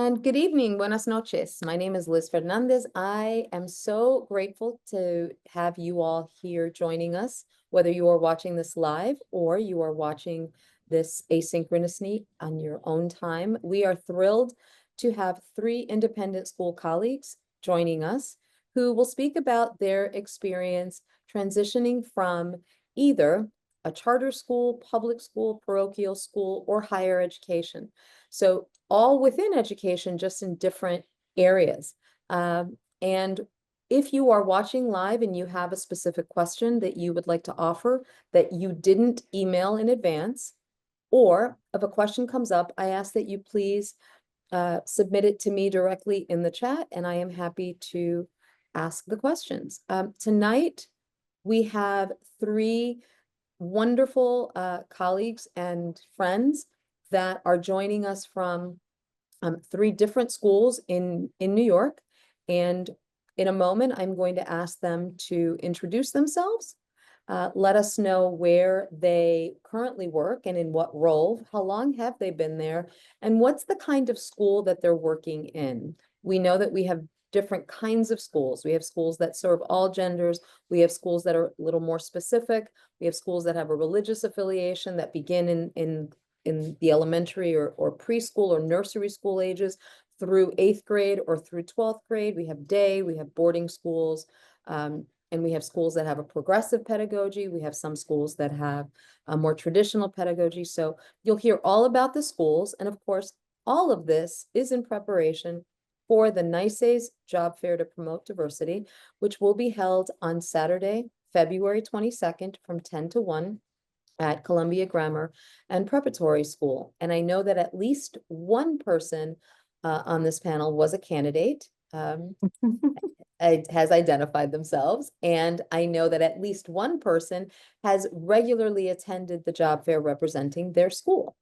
And good evening, buenas noches. My name is Liz Fernandez. I am so grateful to have you all here joining us, whether you are watching this live or you are watching this asynchronously on your own time. We are thrilled to have three independent school colleagues joining us who will speak about their experience transitioning from either a charter school, public school, parochial school, or higher education. So all within education, just in different areas. And if you are watching live and you have a specific question that you would like to offer that you didn't email in advance, or if a question comes up, I ask that you please submit it to me directly in the chat, and I am happy to ask the questions. Tonight, we have three wonderful colleagues and friends that are joining us from three different schools in New York. And in a moment, I'm going to ask them to introduce themselves, let us know where they currently work and in what role, how long have they been there, and what's the kind of school that they're working in. We know that we have different kinds of schools. We have schools that serve all genders. We have schools that are a little more specific. We have schools that have a religious affiliation that begin in the elementary or preschool or nursery school ages through 8th grade or through 12th grade. We have day, we have boarding schools, and we have schools that have a progressive pedagogy. We have some schools that have a more traditional pedagogy. So you'll hear all about the schools. And of course, all of this is in preparation for the NYSAIS Job Fair to Promote Diversity, which will be held on Saturday, February 22nd from 10 to 1 at Columbia Grammar and Preparatory School. And I know that at least one person on this panel was a candidate, has identified themselves. And I know that at least one person has regularly attended the job fair representing their school.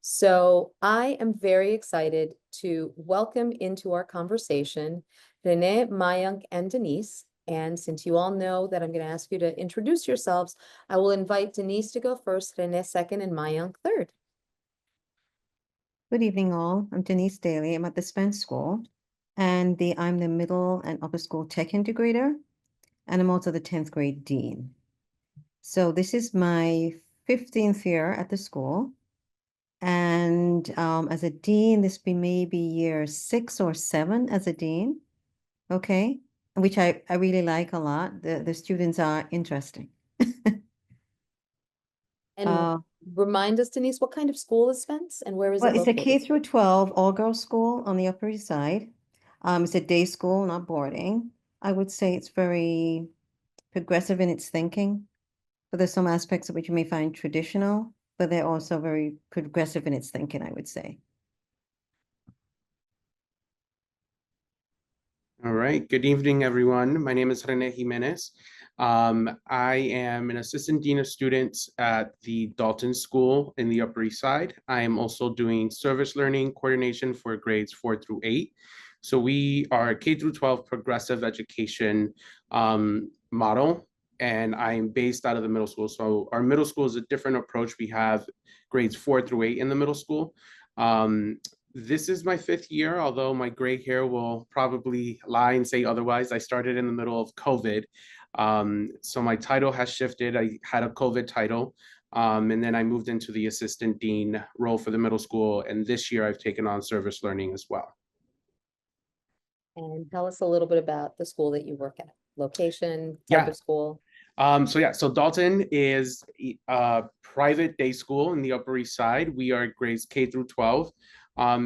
So I am very excited to welcome into our conversation Renee, Mayank, and Denise. And since you all know that I'm going to ask you to introduce yourselves, I will invite Denise to go first, Renee second, and Mayank third. Good evening, all. I'm Denise Daly. I'm at the Spence School, and I'm the middle and upper school tech integrator, and I'm also the 10th grade dean. So this is my 15th year at the school, and as a dean, this be maybe year 6 or 7 as a dean, okay, which I really like a lot. The students are interesting. And remind us, Denise, what kind of school is Spence and where is Well, it it's a located? K through 12 all-girls school on the Upper East Side. It's a day school, not boarding. I would say it's very progressive in its thinking, but there's some aspects of which you may find traditional, but they're also very progressive in its thinking, I would say. All right, good evening, everyone. My name is Rene Jimenez. I am an assistant dean of students at the Dalton School in the Upper East Side. I am also doing service learning coordination for grades 4 through 8. So we are a K through 12 progressive education model, and I'm based out of the middle school. So our middle school is a different approach. We have grades 4 through 8 in the middle school. This is my 5th year, although my gray hair will probably lie and say otherwise. I started in the middle of COVID. So my title has shifted. I had a COVID title, and then I moved into the assistant dean role for the middle school. And this year I've taken on service learning as well. And tell us a little bit about the school that you work at, location, type of school. So Dalton is a private day school in the Upper East Side. We are grades K through 12.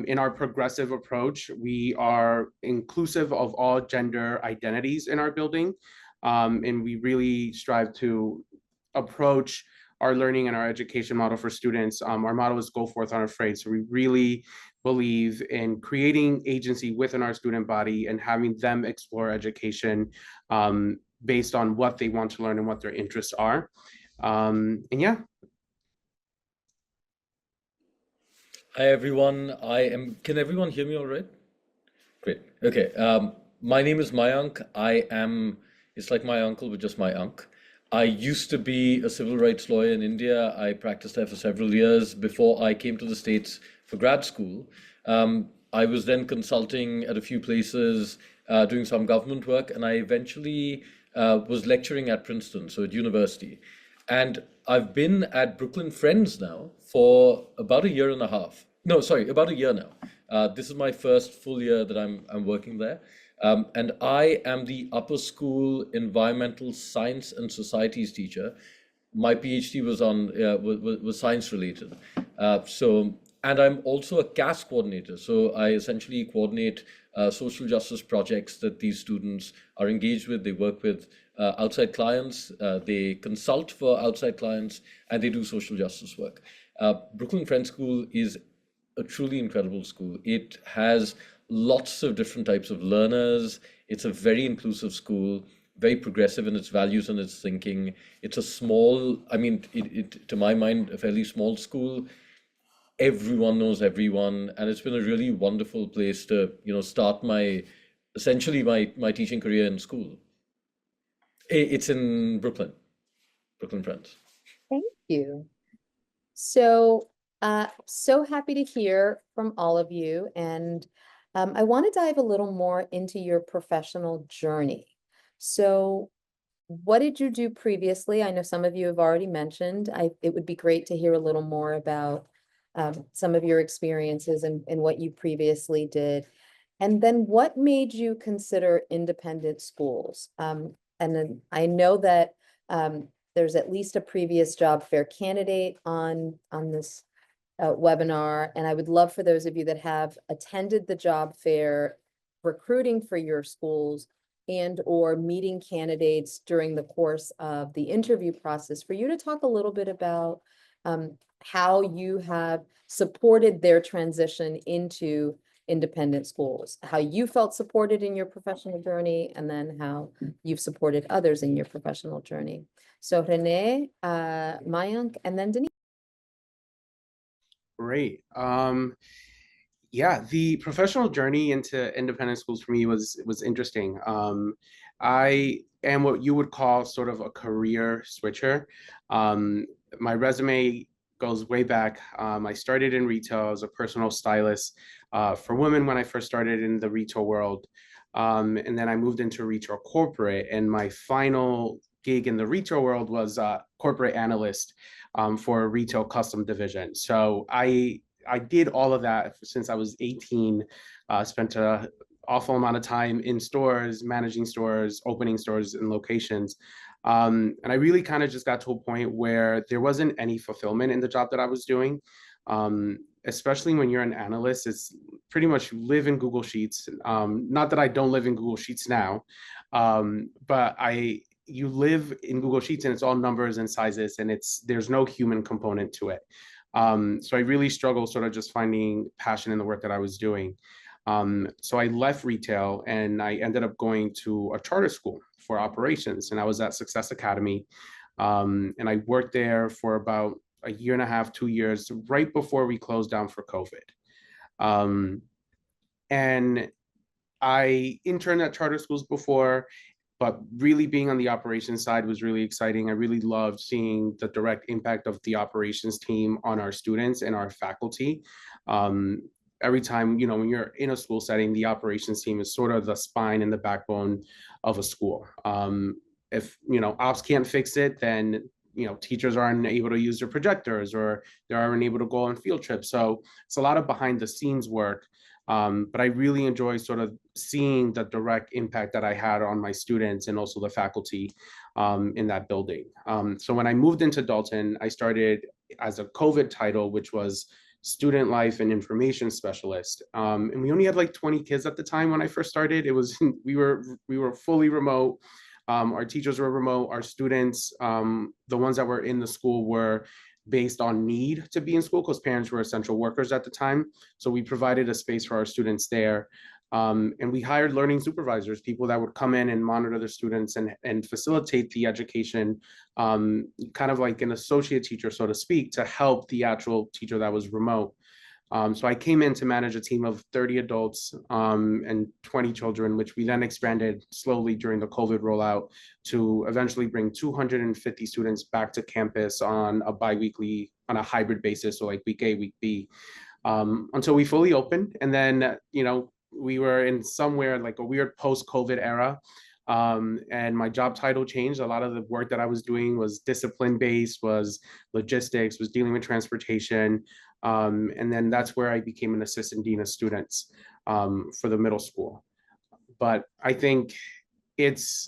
In our progressive approach, we are inclusive of all gender identities in our building. And we really strive to approach our learning and our education model for students. Our motto is go forth unafraid. So we really believe in creating agency within our student body and having them explore education based on what they want to learn and what their interests are. And yeah. Hi, everyone. Can everyone hear me all right? Great. Okay. My name is Mayank. It's like my uncle, but just my unk. I used to be a civil rights lawyer in India. I practiced there for several years before I came to the States for grad school. I was then consulting at a few places, doing some government work, and I eventually was lecturing at Princeton, so at university. And I've been at Brooklyn Friends now for about a year and a half. No, sorry, about a year now. This is my first full year that I'm working there. And I am the upper school environmental science and societies teacher. My PhD was on was science related. And I'm also a CAS coordinator. So I essentially coordinate social justice projects that these students are engaged with. They work with outside clients, they consult for outside clients, and they do social justice work. Brooklyn Friends School is a truly incredible school. It has lots of different types of learners. It's a very inclusive school, very progressive in its values and its thinking. It's a small, I mean, to my mind, a fairly small school. Everyone knows everyone, and it's been a really wonderful place to, start essentially my teaching career in school. It's in Brooklyn Friends. Thank you. So, so happy to hear from all of you. And I want to dive a little more into your professional journey. So, what did you do previously? I know some of you have already mentioned. It would be great to hear a little more about some of your experiences and what you previously did. And then what made you consider independent schools? And then I know that there's at least a previous job fair candidate on this webinar, and I would love for those of you that have attended the job fair, recruiting for your schools and or meeting candidates during the course of the interview process, for you to talk a little bit about how you have supported their transition into independent schools, how you felt supported in your professional journey, and then how you've supported others in your professional journey. So Renee, Mayank, and then Denise. Great. Yeah, the professional journey into independent schools for me was interesting. I am what you would call sort of a career switcher. My resume goes way back. I started in retail as a personal stylist for women when I first started in the retail world. And then I moved into retail corporate, and my final gig in the retail world was corporate analyst for a retail custom division. So I did all of that since I was 18, spent an awful amount of time in stores, managing stores, opening stores and locations. And I really kind of just got to a point where there wasn't any fulfillment in the job that I was doing. Especially when you're an analyst, it's pretty much you live in Google Sheets. Not that I don't live in Google Sheets now, but you live in Google Sheets and it's all numbers and sizes, and there's no human component to it. So I really struggled sort of just finding passion in the work that I was doing. So I left retail and I ended up going to a charter school for operations, and I was at Success Academy. And I worked there for about a year and a half, 2 years, right before we closed down for COVID. And I interned at charter schools before, but really being on the operations side was really exciting. I really loved seeing the direct impact of the operations team on our students and our faculty. Every time, when you're in a school setting, the operations team is sort of the spine and the backbone of a school. If, ops can't fix it, then, teachers aren't able to use their projectors or they aren't able to go on field trips. So it's a lot of behind the scenes work. But I really enjoy sort of seeing the direct impact that I had on my students and also the faculty in that building. So when I moved into Dalton, I started as a COVID title, which was Student Life and Information Specialist. And we only had like 20 kids at the time when I first started. It was we were fully remote. Our teachers were remote. Our students, the ones that were in the school, were based on need to be in school because parents were essential workers at the time. So we provided a space for our students there. And we hired learning supervisors, people that would come in and monitor the students and facilitate the education, kind of like an associate teacher, so to speak, to help the actual teacher that was remote. So I came in to manage a team of 30 adults and 20 children, which we then expanded slowly during the COVID rollout to eventually bring 250 students back to campus on a hybrid basis, so like week A, week B. until we fully opened. And then, we were in somewhere like a weird post-COVID era. And my job title changed. A lot of the work that I was doing was discipline-based, was logistics, was dealing with transportation. And then that's where I became an assistant dean of students for the middle school. But I think it's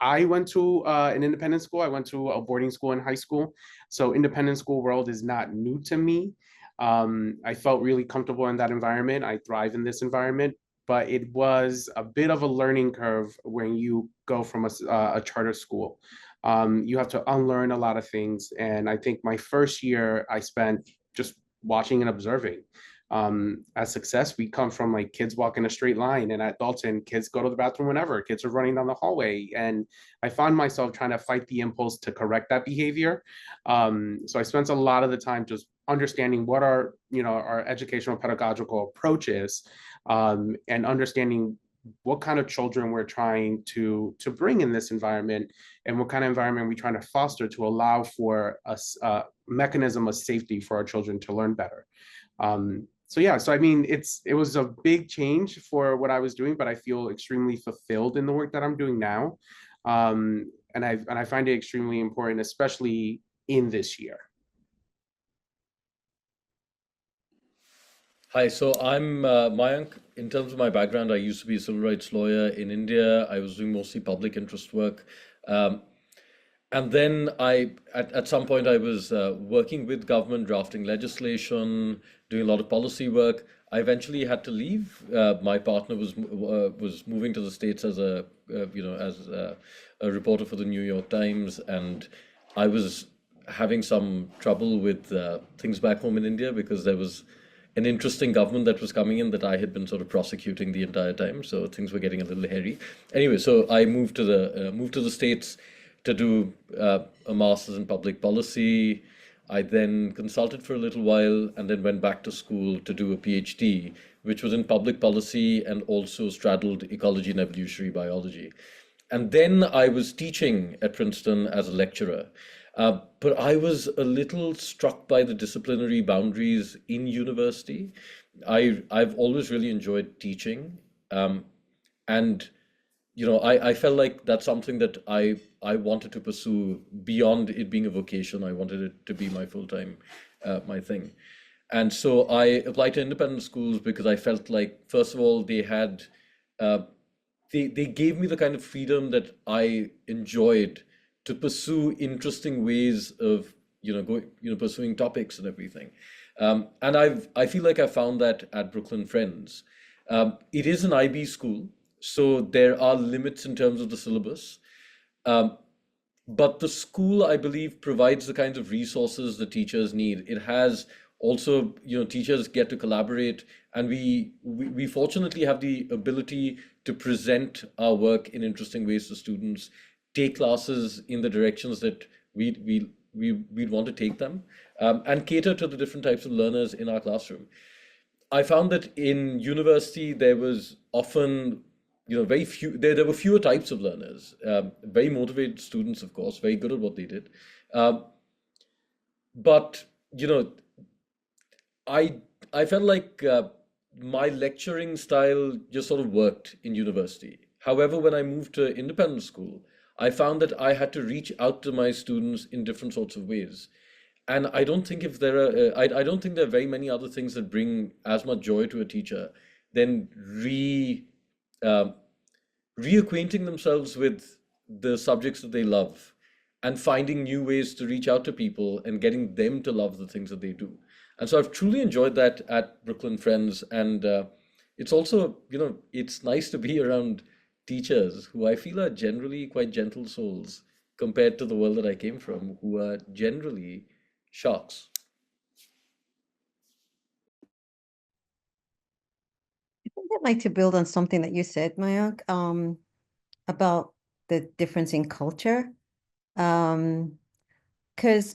I went to an independent school. I went to a boarding school in high school. So independent school world is not new to me. I felt really comfortable in that environment. I thrive in this environment, but it was a bit of a learning curve when you go from a charter school. You have to unlearn a lot of things. And I think my first year I spent just watching and observing. At Success, we come from like kids walk in a straight line, and at Dalton, kids go to the bathroom whenever, kids are running down the hallway. And I found myself trying to fight the impulse to correct that behavior. So I spent a lot of the time just understanding what our educational pedagogical approach is, and understanding what kind of children we're trying to bring in this environment, and what kind of environment we're trying to foster to allow for a mechanism of safety for our children to learn better. So yeah, so I mean, it was a big change for what I was doing, but I feel extremely fulfilled in the work that I'm doing now. And I find it extremely important, especially in this year. Hi, so I'm Mayank. In terms of my background, I used to be a civil rights lawyer in India. I was doing mostly public interest work. Um, And then at some point, I was working with government, drafting legislation, doing a lot of policy work. I eventually had to leave. My partner was moving to the States as a reporter for the New York Times, and I was having some trouble with things back home in India because there was an interesting government that was coming in that I had been sort of prosecuting the entire time. So things were getting a little hairy. Anyway, so I moved to the States to do a master's in public policy. I then consulted for a little while and then went back to school to do a PhD, which was in public policy and also straddled ecology and evolutionary biology. And then I was teaching at Princeton as a lecturer. But I was a little struck by the disciplinary boundaries in university. I've always really enjoyed teaching. And I felt like that's something that I wanted to pursue beyond it being a vocation. I wanted it to be my full-time, my thing. And so I applied to independent schools because I felt like, first of all, they had, they gave me the kind of freedom that I enjoyed to pursue interesting ways of, pursuing topics and everything. And I feel like I found that at Brooklyn Friends. It is an IB school, so there are limits in terms of the syllabus. But the school, I believe, provides the kinds of resources the teachers need. It has also, teachers get to collaborate, and we fortunately have the ability to present our work in interesting ways to students, take classes in the directions that we'd want to take them, and cater to the different types of learners in our classroom. I found that in university there was often, very few. There were fewer types of learners. Very motivated students, of course, very good at what they did. But I felt like my lecturing style just sort of worked in university. However, when I moved to independent school, I found that I had to reach out to my students in different sorts of ways. And I don't think if there are, I don't think there are very many other things that bring as much joy to a teacher than reacquainting themselves with the subjects that they love and finding new ways to reach out to people and getting them to love the things that they do. And so I've truly enjoyed that at Brooklyn Friends. And it's also, it's nice to be around teachers who I feel are generally quite gentle souls compared to the world that I came from, who are generally sharks. I think I'd like to build on something that you said, Mayank, about the difference in culture. Because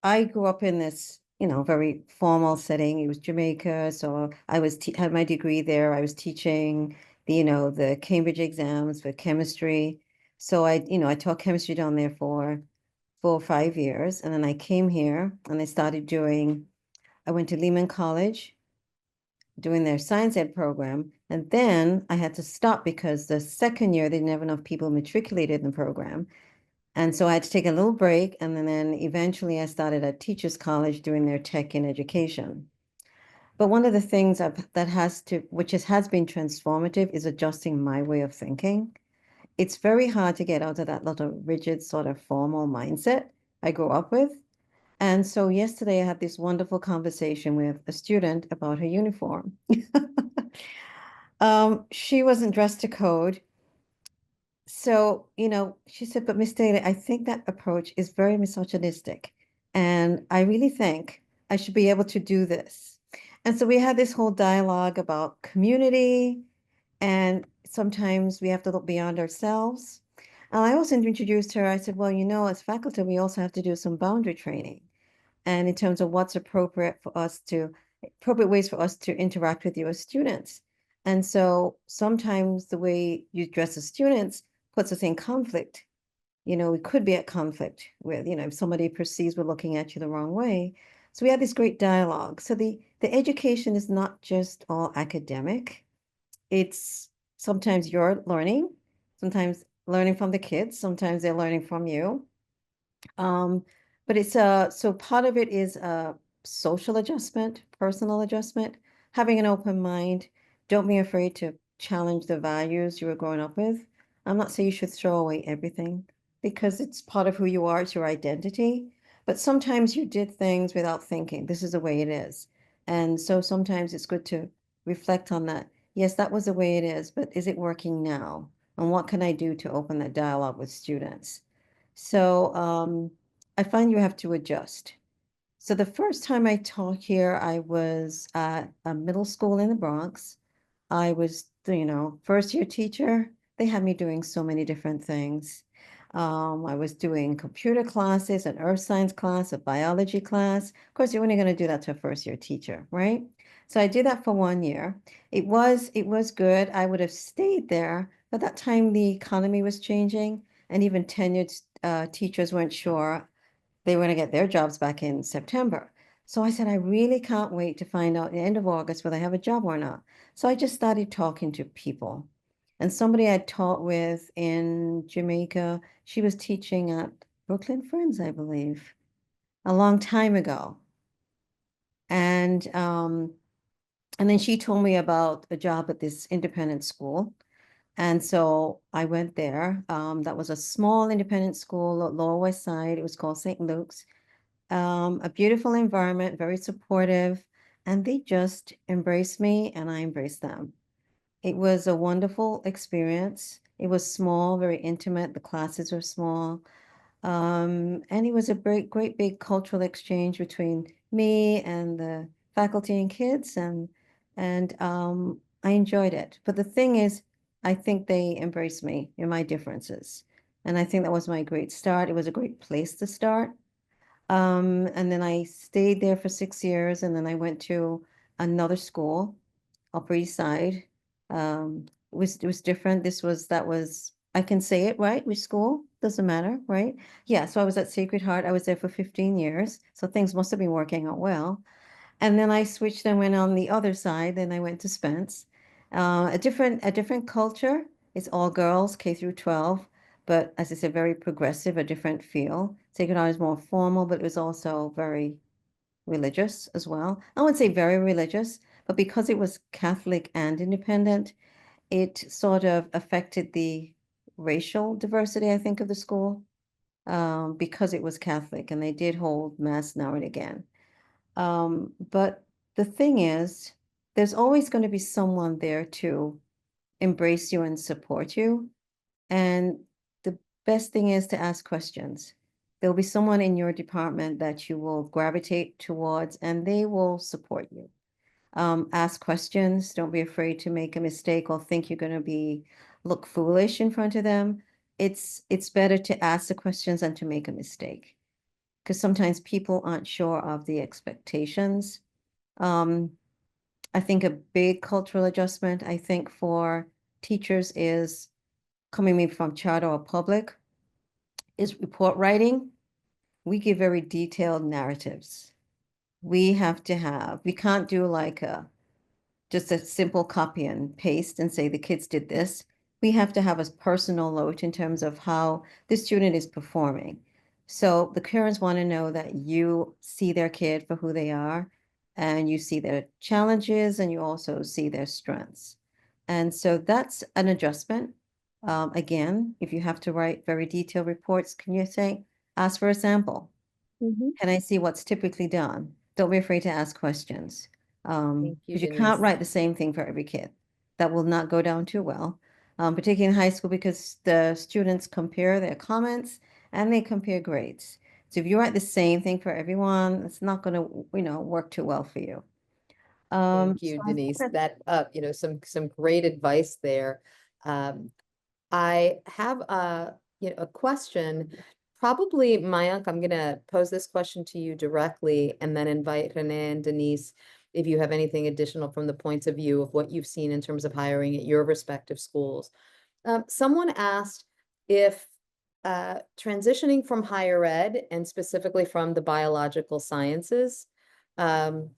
I grew up in this, very formal setting. It was Jamaica, so I had my degree there. I was teaching the Cambridge exams for chemistry. So I taught chemistry down there for 4 or 5 years, and then I came here and I started doing I went to Lehman College doing their science ed program. And then I had to stop because the second year, they didn't have enough people matriculated in the program. And so I had to take a little break. And then eventually I started at Teachers College doing their tech in education. But one of the things which has been transformative is adjusting my way of thinking. It's very hard to get out of that little rigid sort of formal mindset I grew up with. And so yesterday I had this wonderful conversation with a student about her uniform. She wasn't dressed to code. So, she said, but Miss Daly, I think that approach is very misogynistic. And I really think I should be able to do this. And so we had this whole dialogue about community, and sometimes we have to look beyond ourselves. And I also introduced her, I said, well, as faculty, we also have to do some boundary training. And in terms of what's appropriate ways for us to interact with you as students. And so sometimes the way you dress as students puts us in conflict. We could be at conflict with, if somebody perceives we're looking at you the wrong way. So we had this great dialogue. So the education is not just all academic. It's sometimes you're learning, sometimes learning from the kids, sometimes they're learning from you. But so part of it is a social adjustment, personal adjustment, having an open mind. Don't be afraid to challenge the values you were growing up with. I'm not saying you should throw away everything because it's part of who you are, it's your identity. But sometimes you did things without thinking. This is the way it is. And so sometimes it's good to reflect on that. Yes, that was the way it is, but is it working now? And what can I do to open that dialogue with students? So I find you have to adjust. So the first time I taught here, I was at a middle school in the Bronx. I was, first year teacher. They had me doing so many different things. I was doing computer classes, an earth science class, a biology class. Of course, you're only going to do that to a first year teacher, right? So I did that for 1 year. It was good. I would have stayed there. But that time the economy was changing, and even tenured teachers weren't sure they were going to get their jobs back in September. So I said, I really can't wait to find out at the end of August whether I have a job or not. So I just started talking to people. And somebody I taught with in Jamaica, she was teaching at Brooklyn Friends, I believe, a long time ago. And then she told me about a job at this independent school. And so I went there. That was a small independent school at Lower West Side. It was called St. Luke's. A beautiful environment, very supportive, and they just embraced me and I embraced them. It was a wonderful experience. It was small, very intimate. The classes were small. And it was a great big cultural exchange between me and the faculty and kids, and I enjoyed it. But the thing is, I think they embraced me in my differences. And I think that was my great start. It was a great place to start. And then I stayed there for 6 years, and then I went to another school, Upper East Side. It was different. I can say it, right? Which school? Doesn't matter, right? Yeah, so I was at Sacred Heart. I was there for 15 years, so things must have been working out well. And then I switched and went on the other side. Then I went to Spence. A different culture. It's all girls, K through 12, but as I said, very progressive, a different feel. Sacred Heart is more formal, but it was also very religious as well. I wouldn't say very religious, but because it was Catholic and independent, it sort of affected the racial diversity, I think, of the school, because it was Catholic and they did hold mass now and again. But the thing is, there's always going to be someone there to embrace you and support you. And the best thing is to ask questions. There'll be someone in your department that you will gravitate towards and they will support you. Ask questions. Don't be afraid to make a mistake or think you're going to look foolish in front of them. It's better to ask the questions than to make a mistake, because sometimes people aren't sure of the expectations. I think a big cultural adjustment, I think, for teachers is coming maybe from charter or public, is report writing. We give very detailed narratives, we can't do like just a simple copy and paste and say the kids did this. We have to have a personal note in terms of how the student is performing. So the parents want to know that you see their kid for who they are, and you see their challenges, and you also see their strengths. And so that's an adjustment. Again, if you have to write very detailed reports, can you say, ask for a sample? Mhm. Can I see what's typically done? Don't be afraid to ask questions. Thank you, Because you can't Denise. write the same thing for every kid. That will not go down too well, particularly in high school, because the students compare their comments and they compare grades. So if you write the same thing for everyone, it's not going to, work too well for you. Thank So you, I think Denise. that That, some great advice there. Um, I have a question. Probably, Mayank, I'm gonna pose this question to you directly and then invite Renee and Denise if you have anything additional from the points of view of what you've seen in terms of hiring at your respective schools. Someone asked if transitioning from higher ed and specifically from the biological sciences, um,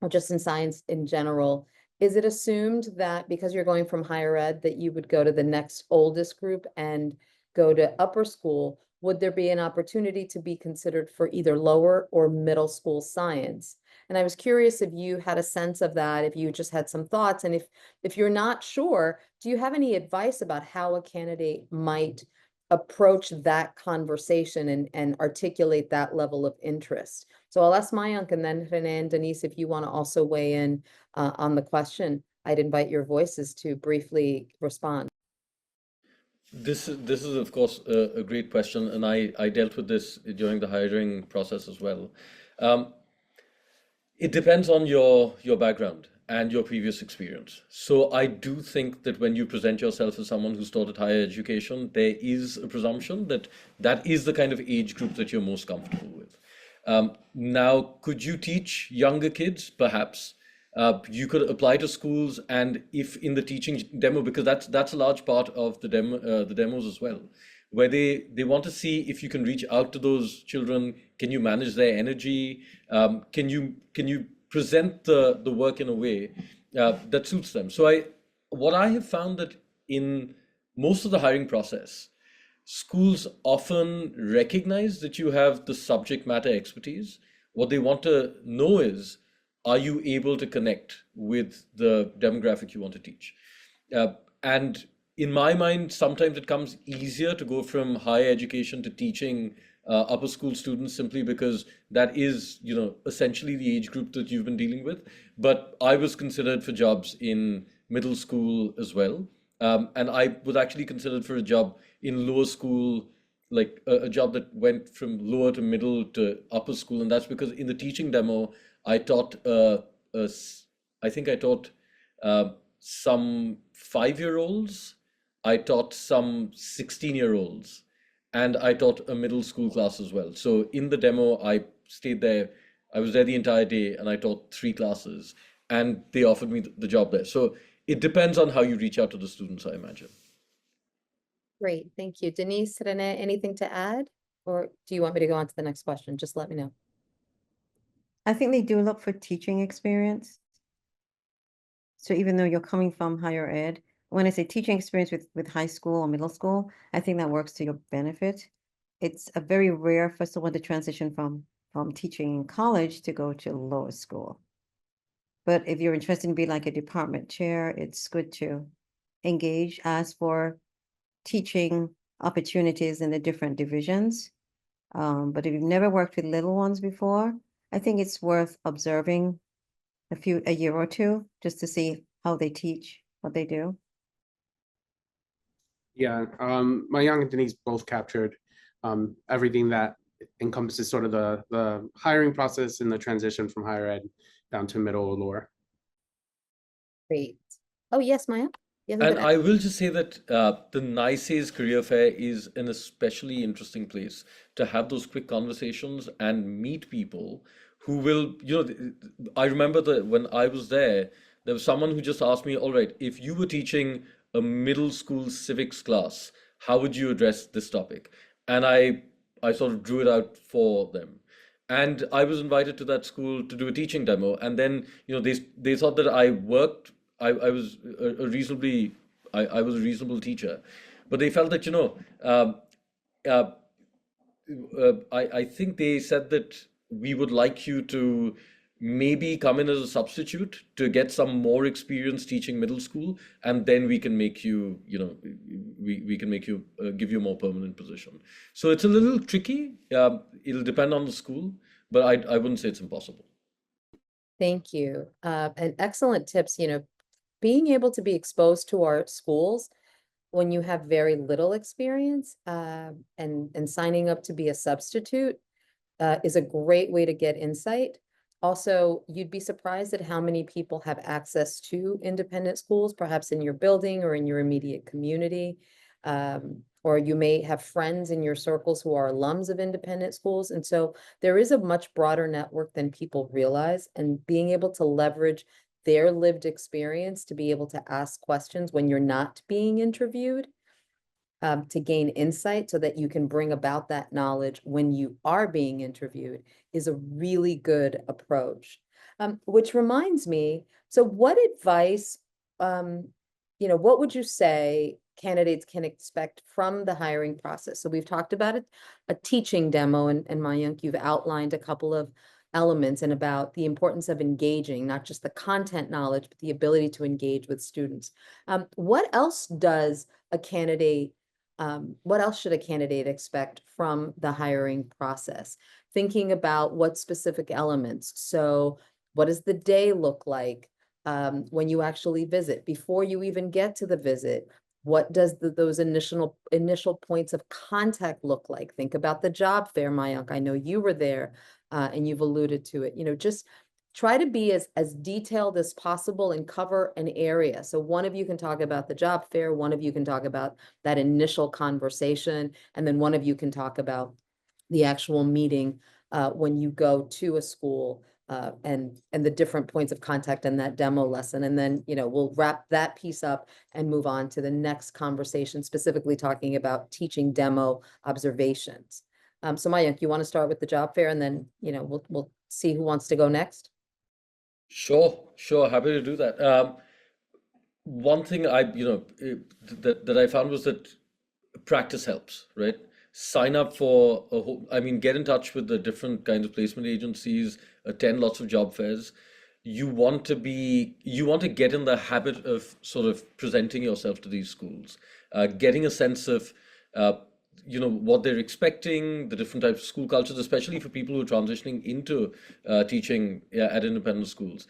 or just in science in general, is it assumed that because you're going from higher ed that you would go to the next oldest group and go to upper school? Would there be an opportunity to be considered for either lower or middle school science? And I was curious if you had a sense of that, if you just had some thoughts, and if you're not sure, do you have any advice about how a candidate might approach that conversation and articulate that level of interest? So I'll ask Mayank and then Renee and Denise, if you want to also weigh in on the question, I'd invite your voices to briefly respond. This is of course a great question, and I dealt with this during the hiring process as well. Um, It depends on your background and your previous experience. So I do think that when you present yourself as someone who's taught at higher education, there is a presumption that that is the kind of age group that you're most comfortable with. Now, could you teach younger kids? Perhaps. You could apply to schools, and if in the teaching demo, because that's a large part of the demos as well, where they want to see if you can reach out to those children. Can you manage their energy? Can you present the work in a way that suits them? So what I have found that in most of the hiring process, schools often recognize that you have the subject matter expertise. What they want to know is, are you able to connect with the demographic you want to teach? Uh, and in my mind, sometimes it comes easier to go from higher education to teaching upper school students, simply because that is, essentially the age group that you've been dealing with. But I was considered for jobs in middle school as well. And I was actually considered for a job in lower school, like a job that went from lower to middle to upper school. And that's because in the teaching demo, I taught, I think I taught some 5-year-olds, I taught some 16-year-olds, and I taught a middle school class as well. So in the demo, I stayed there. I was there the entire day, and I taught 3 classes, and they offered me the job there. So it depends on how you reach out to the students, I imagine. Great, thank you. Denise, Renee, anything to add? Or do you want me to go on to the next question? Just let me know. I think they do look for teaching experience. So even though you're coming from higher ed, when I say teaching experience with high school or middle school, I think that works to your benefit. It's a very rare for someone to transition from teaching in college to go to lower school. But if you're interested in being like a department chair, it's good to engage, ask for teaching opportunities in the different divisions. But if you've never worked with little ones before, I think it's worth observing a year or two, just to see how they teach, what they do. Yeah, Mayang and Denise both captured everything that encompasses sort of the hiring process and the transition from higher ed down to middle or lower. Great. Oh, yes, Maya? And I will just say that the NYSAIS Career Fair is an especially interesting place to have those quick conversations and meet people who will, I remember that when I was there was someone who just asked me, all right, if you were teaching a middle school civics class, how would you address this topic? And I sort of drew it out for them. and I was invited to that school to do a teaching demo. And then, they thought that I worked. I was a reasonably, I was a reasonable teacher, but they felt that, uh, I think they said that we would like you to maybe come in as a substitute to get some more experience teaching middle school, and then we can make you, we can make you give you a more permanent position. So it's a little tricky. It'll depend on the school, but I wouldn't say it's impossible. Thank you. And excellent tips, being able to be exposed to our schools when you have very little experience, and signing up to be a substitute, is a great way to get insight. Also, you'd be surprised at how many people have access to independent schools, perhaps in your building or in your immediate community. Or you may have friends in your circles who are alums of independent schools. And so there is a much broader network than people realize, and being able to leverage their lived experience to be able to ask questions when you're not being interviewed, to gain insight so that you can bring about that knowledge when you are being interviewed, is a really good approach. Which reminds me, so what advice, what would you say candidates can expect from the hiring process? So we've talked about a teaching demo, and Mayank, you've outlined a couple of elements and about the importance of engaging, not just the content knowledge, but the ability to engage with students. What else does a candidate what else should a candidate expect from the hiring process? Thinking about what specific elements. So what does the day look like when you actually visit? Before you even get to the visit, what does those initial points of contact look like? Think about the job fair, Mayank. I know you were there, and you've alluded to it. Just try to be as detailed as possible and cover an area. So one of you can talk about the job fair, one of you can talk about that initial conversation, and then one of you can talk about the actual meeting when you go to a school, and the different points of contact in that demo lesson. And then, we'll wrap that piece up and move on to the next conversation, specifically talking about teaching demo observations. So Mayank, you want to start with the job fair, and then, we'll see who wants to go next? Sure, happy to do that. One thing that I found was that practice helps, right? Sign up for get in touch with the different kinds of placement agencies, attend lots of job fairs. You want to get in the habit of sort of presenting yourself to these schools, getting a sense of, what they're expecting, the different types of school cultures, especially for people who are transitioning into teaching at independent schools.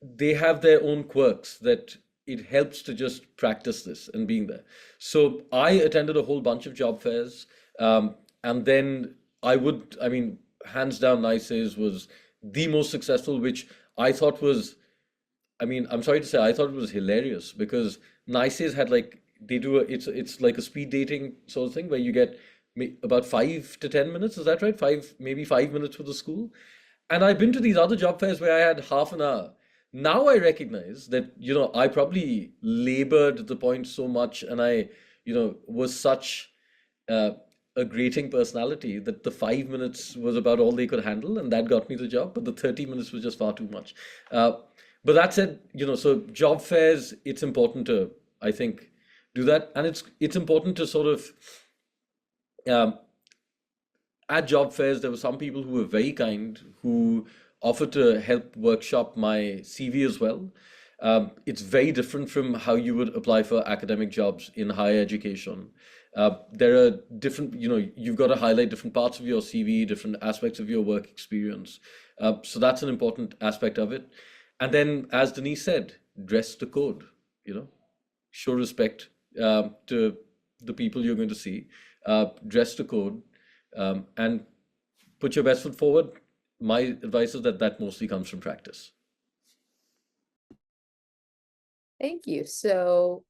They have their own quirks that it helps to just practice this and being there. So I attended a whole bunch of job fairs, and then hands down, NYSAIS was the most successful, which I thought was, I'm sorry to say, I thought it was hilarious, because NYSAIS had it's like a speed dating sort of thing where you get about 5 to 10 minutes. Is that right? Maybe 5 minutes with the school. And I've been to these other job fairs where I had half an hour. Now I recognize that, I probably labored the point so much, and I, was such a grating personality that the 5 minutes was about all they could handle, and that got me the job. But the 30 minutes was just far too much. But that said, so job fairs, it's important to, I think, do that. And it's important to sort of, at job fairs, there were some people who were very kind, who offered to help workshop my CV as well. It's very different from how you would apply for academic jobs in higher education. There are different, you've got to highlight different parts of your CV, different aspects of your work experience. So that's an important aspect of it. And then, as Denise said, dress to code, show respect to the people you're going to see, dress to code, and put your best foot forward. My advice is that mostly comes from practice. Thank you. So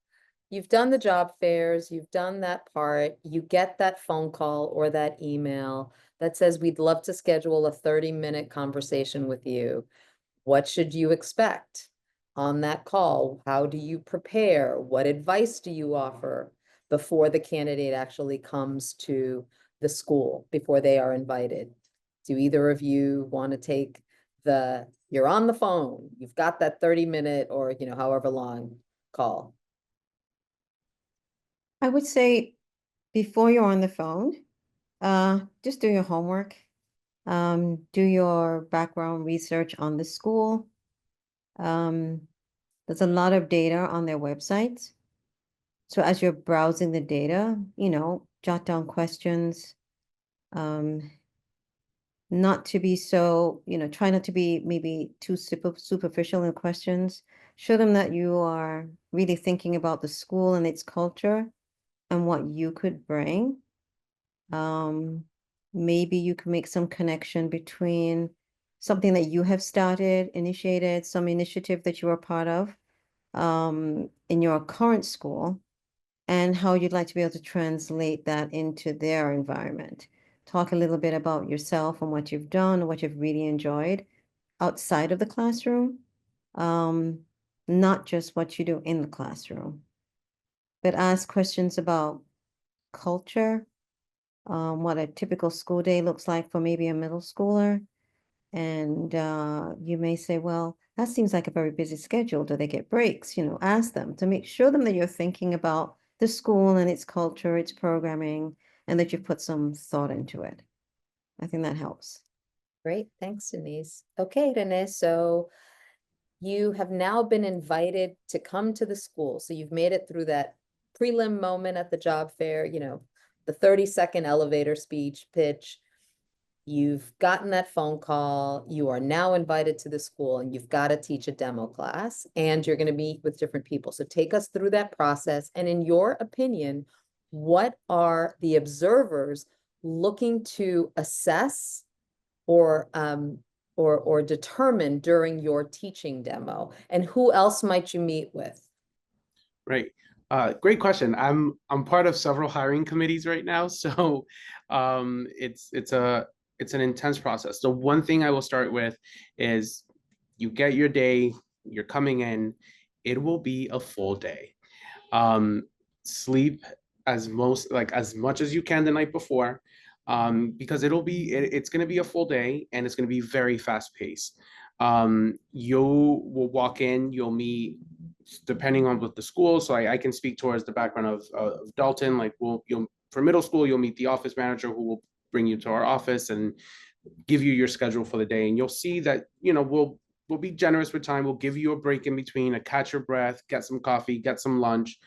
you've done the job fairs, you've done that part, you get that phone call or that email that says, we'd love to schedule a 30-minute conversation with you. What should you expect on that call? How do you prepare? What advice do you offer before the candidate actually comes to the school, before they are invited? Do either of you want to take you're on the phone, you've got that 30-minute or, however long call? I would say before you're on the phone, just do your homework. Do your background research on the school. There's a lot of data on their websites. So as you're browsing the data, jot down questions. Not to be so, try not to be maybe too superficial in questions. Show them that you are really thinking about the school and its culture and what you could bring. Maybe you can make some connection between something that you have started, initiated, some initiative that you are part of in your current school, and how you'd like to be able to translate that into their environment. Talk a little bit about yourself and what you've done, what you've really enjoyed outside of the classroom, not just what you do in the classroom, but ask questions about culture, what a typical school day looks like for maybe a middle schooler. And you may say, well, that seems like a very busy schedule. Do they get breaks? Ask them to show them that you're thinking about the school and its culture, its programming, and that you've put some thought into it. I think that helps. Great, thanks, Denise. Okay, Renee, so you have now been invited to come to the school. So you've made it through that prelim moment at the job fair, the 30-second elevator speech pitch. You've gotten that phone call. You are now invited to the school and you've got to teach a demo class and you're going to meet with different people. So take us through that process. And in your opinion, what are the observers looking to assess or determine during your teaching demo? And who else might you meet with? Right. Great question. I'm part of several hiring committees right now, so it's an intense process. So one thing I will start with is you get your day, you're coming in, it will be a full day. Sleep as much as you can the night before, because it's going to be a full day and it's going to be very fast paced. You will walk in, you'll meet, depending on what the school. So I can speak towards the background of Dalton. Like for middle school, you'll meet the office manager who will bring you to our office and give you your schedule for the day. And you'll see that, we'll be generous with time. We'll give you a break in between, a catch your breath, get some coffee, get some lunch.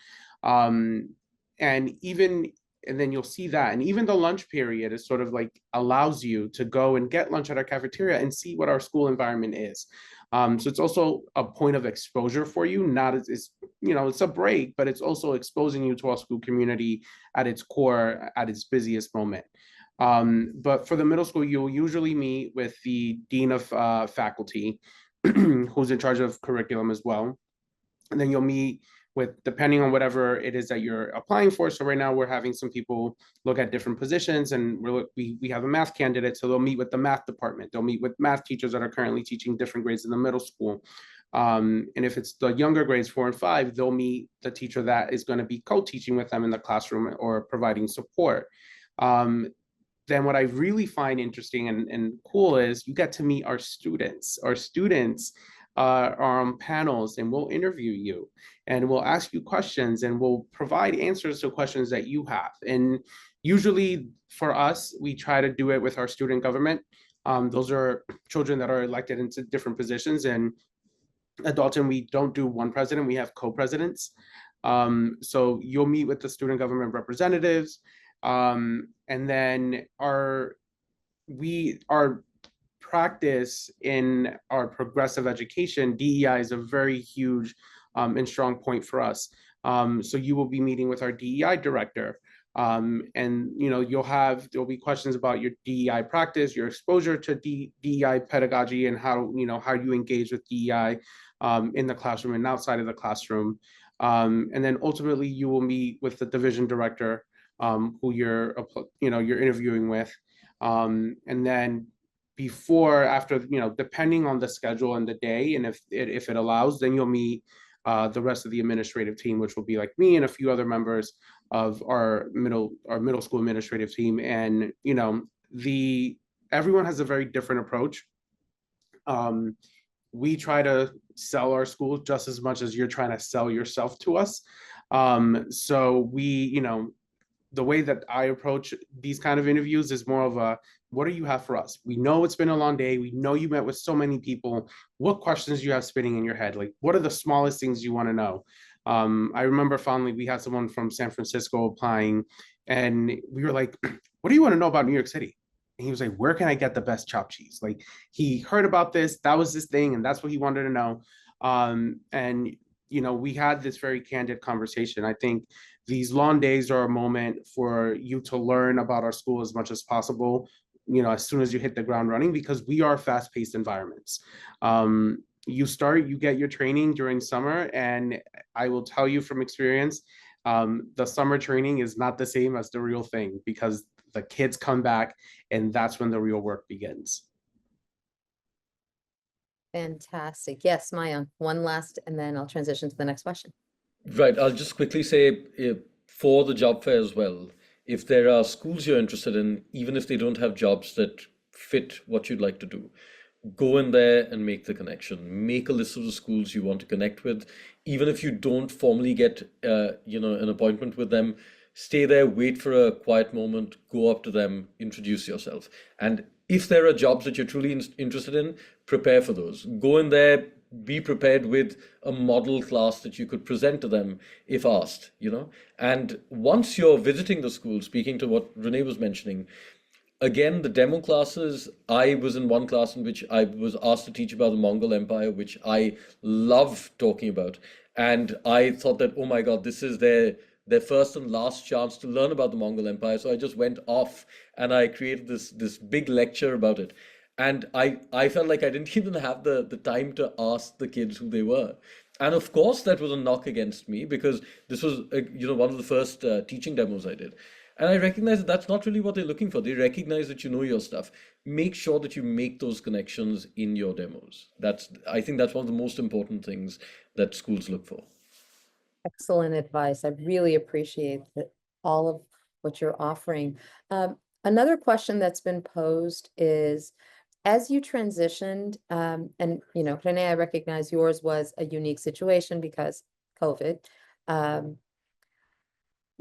And then you'll see that. And even the lunch period is sort of like allows you to go and get lunch at our cafeteria and see what our school environment is. So it's also a point of exposure for you. It's a break, but it's also exposing you to our school community at its core, at its busiest moment. But for the middle school, you'll usually meet with the dean of faculty, who's in charge of curriculum as well. And then you'll meet with, depending on whatever it is that you're applying for. So right now we're having some people look at different positions, and we have a math candidate. So they'll meet with the math department. They'll meet with math teachers that are currently teaching different grades in the middle school. And if it's the younger grades 4 and 5, they'll meet the teacher that is going to be co-teaching with them in the classroom or providing support. Then what I really find interesting and cool is you get to meet our students. Our students are on panels, and we'll interview you and we'll ask you questions and we'll provide answers to questions that you have. And usually for us, we try to do it with our student government. Those are children that are elected into different positions. And at Dalton, we don't do one president, we have co-presidents. So you'll meet with the student government representatives. And then our practice in our progressive education, DEI is a very huge and strong point for us. So you will be meeting with our DEI director. And there'll be questions about your DEI practice, your exposure to DEI pedagogy, and how you engage with DEI in the classroom and outside of the classroom. And then ultimately you will meet with the division director, who you're interviewing with. And then after, depending on the schedule and the day, and if it allows, then you'll meet the rest of the administrative team, which will be like me and a few other members of our middle school administrative team. And everyone has a very different approach. We try to sell our school just as much as you're trying to sell yourself to us. So we, the way that I approach these kind of interviews is more of a, what do you have for us? We know it's been a long day. We know you met with so many people. What questions do you have spinning in your head? Like, what are the smallest things you want to know? I remember fondly, we had someone from San Francisco applying, and we were like, what do you want to know about New York City? And he was like, where can I get the best chopped cheese? Like, he heard about this, that was his thing, and that's what he wanted to know. And we had this very candid conversation. I think these long days are a moment for you to learn about our school as much as possible, as soon as you hit the ground running, because we are fast-paced environments. You get your training during summer, and I will tell you from experience, the summer training is not the same as the real thing, because the kids come back and that's when the real work begins. Fantastic. Yes, Mayank, one last, and then I'll transition to the next question. Right. I'll just quickly say for the job fair as well, if there are schools you're interested in, even if they don't have jobs that fit what you'd like to do, go in there and make the connection. Make a list of the schools you want to connect with. Even if you don't formally get, an appointment with them, stay there, wait for a quiet moment, go up to them, introduce yourself. And if there are jobs that you're truly interested in, prepare for those. Go in there, be prepared with a model class that you could present to them if asked, And once you're visiting the school, speaking to what Renee was mentioning, again, the demo classes, I was in one class in which I was asked to teach about the Mongol Empire, which I love talking about. And I thought that, oh my God, this is their first and last chance to learn about the Mongol Empire. So I just went off and I created this big lecture about it. And I felt like I didn't even have the time to ask the kids who they were. And of course, that was a knock against me, because this was, one of the first teaching demos I did. And I recognize that that's not really what they're looking for. They recognize that you know your stuff. Make sure that you make those connections in your demos. I think that's one of the most important things that schools look for. Excellent advice. I really appreciate all of what you're offering. Another question that's been posed is, as you transitioned, and Renee, I recognize yours was a unique situation because COVID.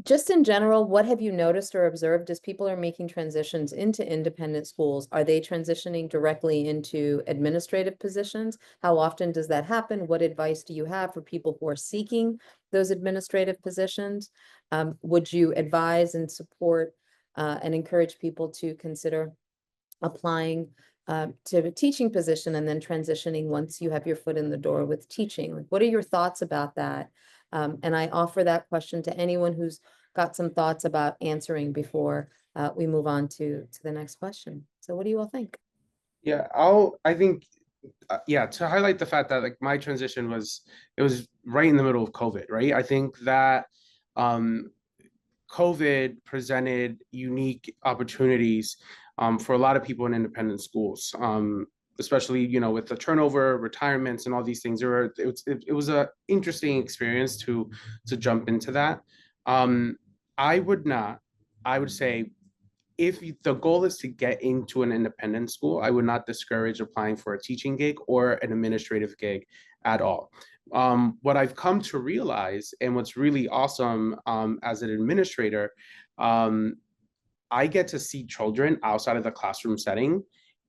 Just in general, what have you noticed or observed as people are making transitions into independent schools? Are they transitioning directly into administrative positions? How often does that happen? What advice do you have for people who are seeking those administrative positions? Would you advise and support and encourage people to consider applying to a teaching position and then transitioning once you have your foot in the door with teaching? Like, what are your thoughts about that? And I offer that question to anyone who's got some thoughts about answering before we move on to the next question. So what do you all think? Yeah, I think, to highlight the fact that like my transition was right in the middle of COVID, right? I think that COVID presented unique opportunities for a lot of people in independent schools, especially with the turnover, retirements, and all these things. It was an interesting experience to jump into that. I would say, if the goal is to get into an independent school, I would not discourage applying for a teaching gig or an administrative gig at all. What I've come to realize, and what's really awesome as an administrator, I get to see children outside of the classroom setting,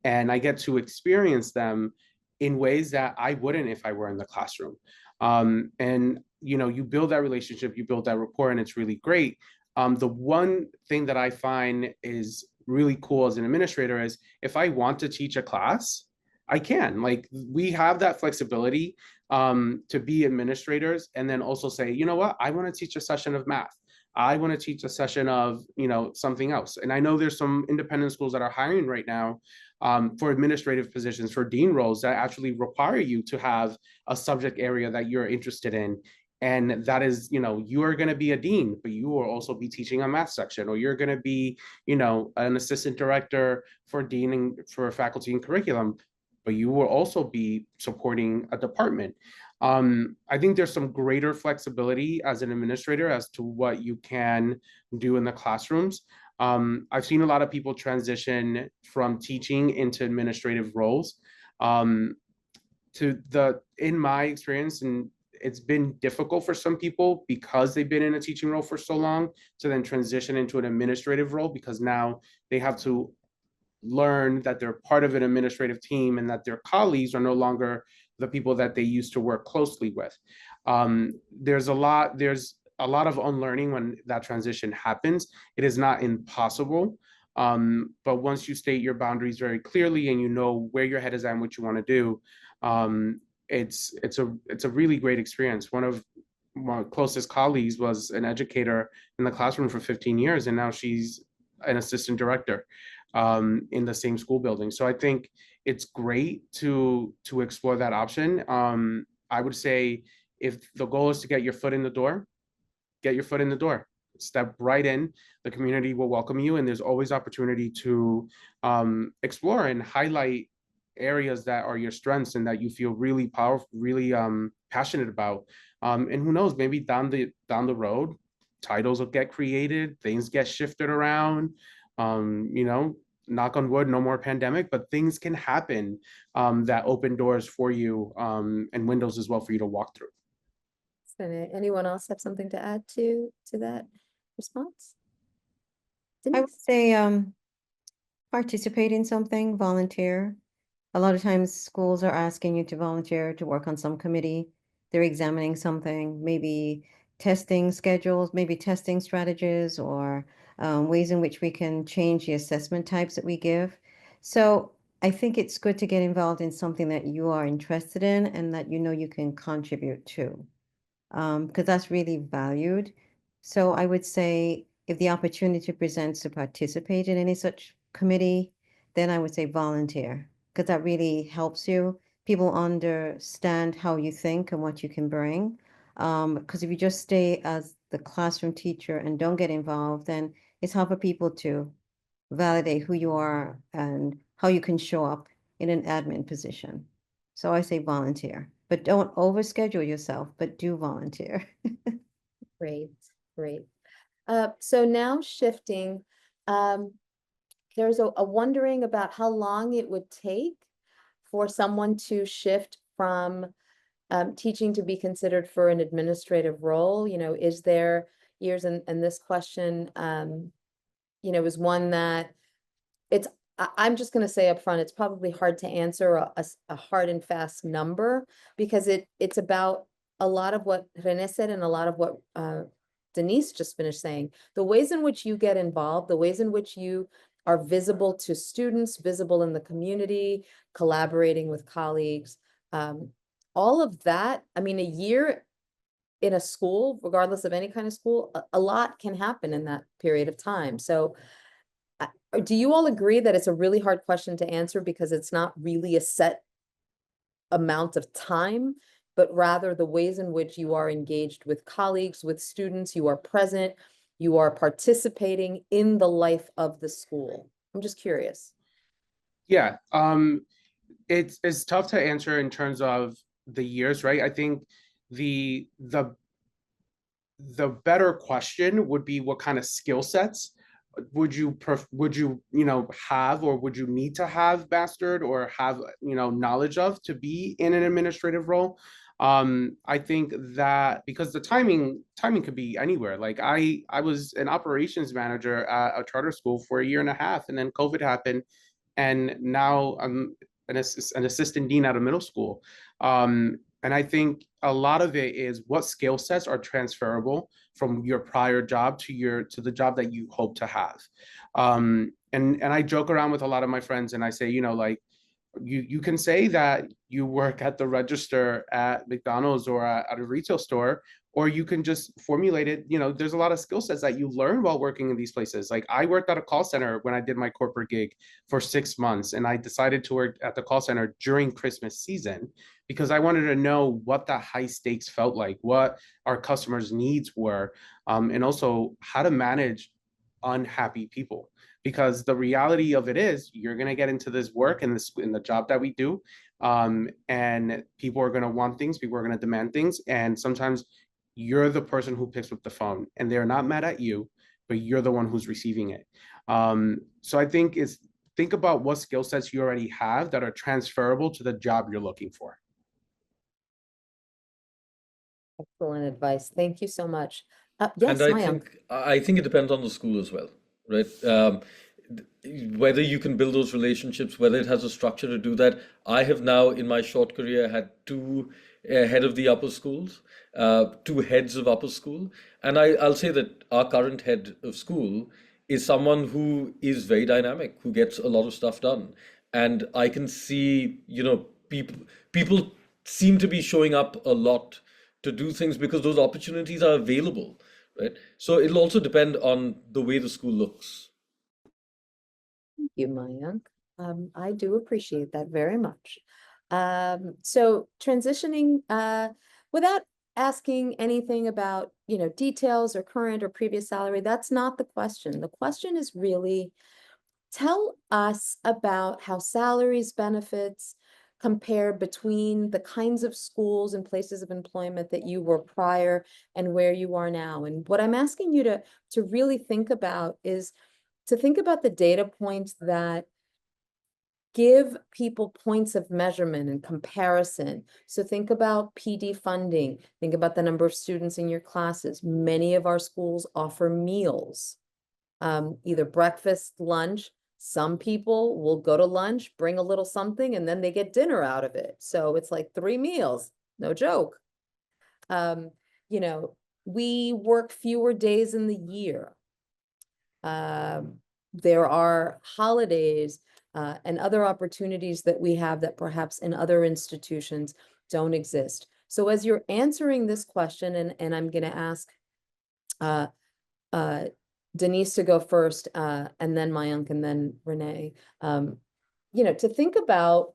and I get to experience them in ways that I wouldn't if I were in the classroom. And you build that relationship, you build that rapport, and it's really great. The one thing that I find is really cool as an administrator is, if I want to teach a class, I can. Like, we have that flexibility to be administrators, and then also say, you know what, I want to teach a session of math. I want to teach a session of something else. And I know there's some independent schools that are hiring right now for administrative positions, for dean roles, that actually require you to have a subject area that you're interested in. And that is, you are going to be a dean, but you will also be teaching a math section, or you're going to be, an assistant director for dean for faculty and curriculum, but you will also be supporting a department. I think there's some greater flexibility as an administrator as to what you can do in the classrooms. I've seen a lot of people transition from teaching into administrative roles. Um, in my experience, and it's been difficult for some people because they've been in a teaching role for so long to then transition into an administrative role, because now they have to learn that they're part of an administrative team and that their colleagues are no longer the people that they used to work closely with. There's a lot of unlearning when that transition happens. It is not impossible. But once you state your boundaries very clearly and you know where your head is at and what you want to do, um, it's a really great experience. One of my closest colleagues was an educator in the classroom for 15 years, and now she's an assistant director in the same school building. So I think it's great to explore that option. I would say if the goal is to get your foot in the door, get your foot in the door. Step right in. The community will welcome you, and there's always opportunity to explore and highlight areas that are your strengths and that you feel really powerful, really passionate about. And who knows, maybe down the road, titles will get created, things get shifted around. You know, knock on wood, no more pandemic, but things can happen that open doors for you and windows as well for you to walk through. Anyone else have something to add to that response? I would Denise? say participate in something, volunteer. A lot of times schools are asking you to volunteer to work on some committee. They're examining something, maybe testing schedules, maybe testing strategies, or ways in which we can change the assessment types that we give. So I think it's good to get involved in something that you are interested in and that you know you can contribute to, because that's really valued. So I would say if the opportunity presents to participate in any such committee, then I would say volunteer, because that really helps you. People understand how you think and what you can bring. Because if you just stay as the classroom teacher and don't get involved, then it's hard for people to validate who you are and how you can show up in an admin position. So I say volunteer, but don't overschedule yourself, but do volunteer. Great, great. So now shifting, there's a wondering about how long it would take for someone to shift from teaching to be considered for an administrative role. You know, is there years, and this question, you know, is one that it's, I'm just going to say up front, it's probably hard to answer a hard and fast number, because it's about a lot of what Rene said and a lot of what Denise just finished saying. The ways in which you get involved, the ways in which you are visible to students, visible in the community, collaborating with colleagues, all of that. I mean, a year in a school, regardless of any kind of school, a lot can happen in that period of time. So do you all agree that it's a really hard question to answer because it's not really a set amount of time, but rather the ways in which you are engaged with colleagues, with students, you are present, you are participating in the life of the school? I'm just curious. Yeah, it's tough to answer in terms of the years, right? I think the better question would be what kind of skill sets would you know have, or would you need to have mastered or have knowledge of to be in an administrative role. I think that because the timing could be anywhere. Like I was an operations manager at a charter school for a year and a half, and then COVID happened, and now I'm an assistant dean at a middle school. And I think a lot of it is what skill sets are transferable from your prior job to the job that you hope to have. And I joke around with a lot of my friends, and I say, like, you can say that you work at the register at McDonald's or at a retail store, or you can just formulate it. There's a lot of skill sets that you learn while working in these places. Like I worked at a call center when I did my corporate gig for 6 months, and I decided to work at the call center during Christmas season because I wanted to know what the high stakes felt like, what our customers' needs were, and also how to manage unhappy people. Because the reality of it is you're going to get into this work and this in the job that we do, and people are going to want things, people are going to demand things, and sometimes you're the person who picks up the phone, and they're not mad at you, but you're the one who's receiving it. So I think think about what skill sets you already have that are transferable to the job you're looking for. Excellent advice. Thank you so much. And Yes, Mayank. I think it depends on the school as well, right? Whether you can build those relationships, whether it has a structure to do that. I have now, in my short career, had two head of the upper schools, two heads of upper school, and I'll say that our current head of school is someone who is very dynamic, who gets a lot of stuff done, and I can see, people seem to be showing up a lot to do things because those opportunities are available, right? So it'll also depend on the way the school looks. Thank you, Mayank. I do appreciate that very much. So transitioning, without asking anything about, details or current or previous salary, that's not the question. The question is really, tell us about how salaries, benefits compare between the kinds of schools and places of employment that you were prior and where you are now. And what I'm asking you to really think about is to think about the data points that give people points of measurement and comparison. So think about PD funding, think about the number of students in your classes. Many of our schools offer meals, either breakfast, lunch. Some people will go to lunch, bring a little something, and then they get dinner out of it. So it's like 3 meals, no joke. You know, we work fewer days in the year. There are holidays and other opportunities that we have that perhaps in other institutions don't exist. So as you're answering this question, and I'm going to ask Denise to go first, and then Mayank, and then Renee, to think about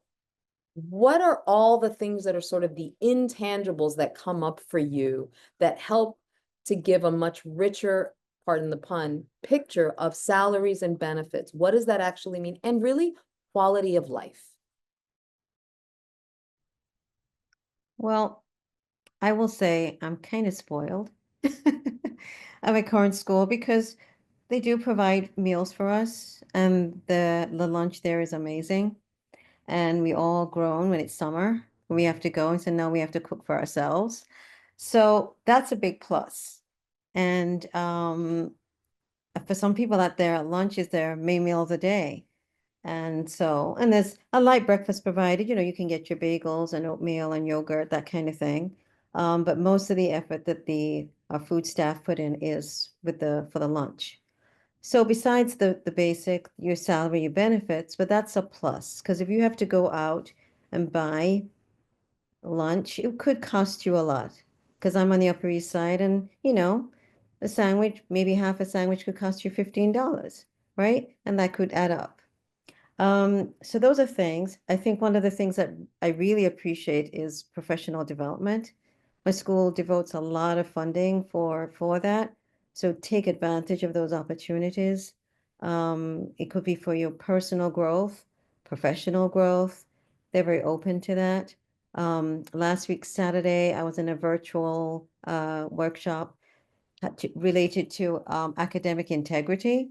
what are all the things that are sort of the intangibles that come up for you that help to give a much richer, pardon the pun, picture of salaries and benefits? What does that actually mean? And really, quality of life. Well, I will say I'm kind of spoiled at my current school because they do provide meals for us, and the lunch there is amazing. And we all grown when it's summer. We have to go, and so now we have to cook for ourselves. So that's a big plus. And for some people out there, lunch is their main meal of the day. And there's a light breakfast provided. You can get your bagels and oatmeal and yogurt, that kind of thing. But most of the effort that our food staff put in is for the lunch. So besides the basic, your salary, your benefits, but that's a plus, because if you have to go out and buy lunch, it could cost you a lot. Because I'm on the Upper East Side, and a sandwich, maybe half a sandwich could cost you $15, right? And that could add up. So those are things. I think one of the things that I really appreciate is professional development. My school devotes a lot of funding for that. So take advantage of those opportunities. It could be for your personal growth, professional growth. They're very open to that. Last week, Saturday, I was in a virtual workshop related to academic integrity,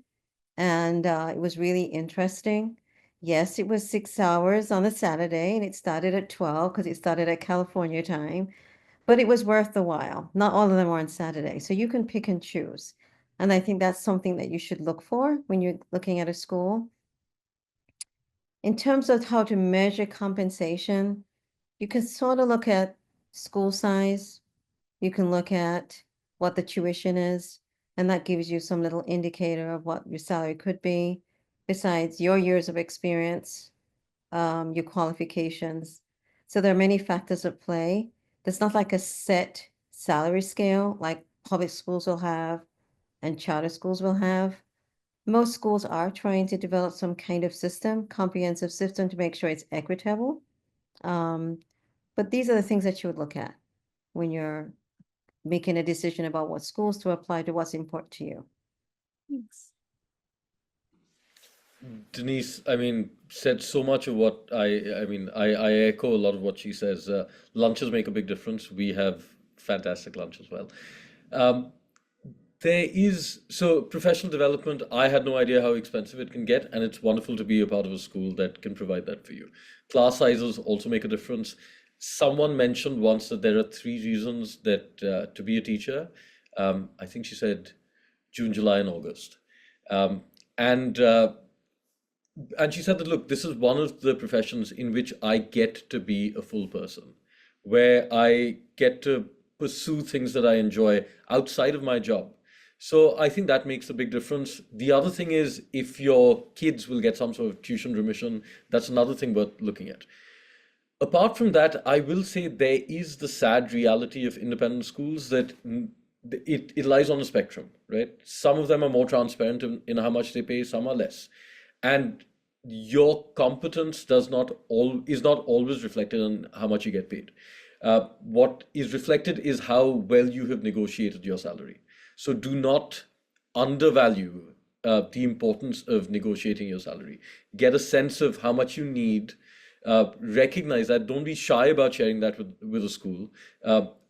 and it was really interesting. Yes, it was 6 hours on a Saturday, and it started at 12 because it started at California time, but it was worth the while. Not all of them are on Saturday, so you can pick and choose. And I think that's something that you should look for when you're looking at a school. In terms of how to measure compensation, you can sort of look at school size. You can look at what the tuition is, and that gives you some little indicator of what your salary could be, besides your years of experience, your qualifications. So there are many factors at play. There's not like a set salary scale like public schools will have and charter schools will have. Most schools are trying to develop some kind of system, comprehensive system, to make sure it's equitable. But these are the things that you would look at when you're making a decision about what schools to apply to what's important to you. Thanks. Denise, said so much of what I echo a lot of what she says. Lunches make a big difference. We have fantastic lunch as well. There is, so professional development, I had no idea how expensive it can get, and it's wonderful to be a part of a school that can provide that for you. Class sizes also make a difference. Someone mentioned once that there are 3 reasons that to be a teacher. I think she said June, July, and August. Um, and and she said that, look, this is one of the professions in which I get to be a full person, where I get to pursue things that I enjoy outside of my job. So I think that makes a big difference. The other thing is, if your kids will get some sort of tuition remission, that's another thing worth looking at. Apart from that, I will say there is the sad reality of independent schools that it lies on a spectrum, right? Some of them are more transparent in how much they pay, some are less. And your competence is not always reflected in how much you get paid. What is reflected is how well you have negotiated your salary. So do not undervalue the importance of negotiating your salary. Get a sense of how much you need. Recognize that. Don't be shy about sharing that with a school.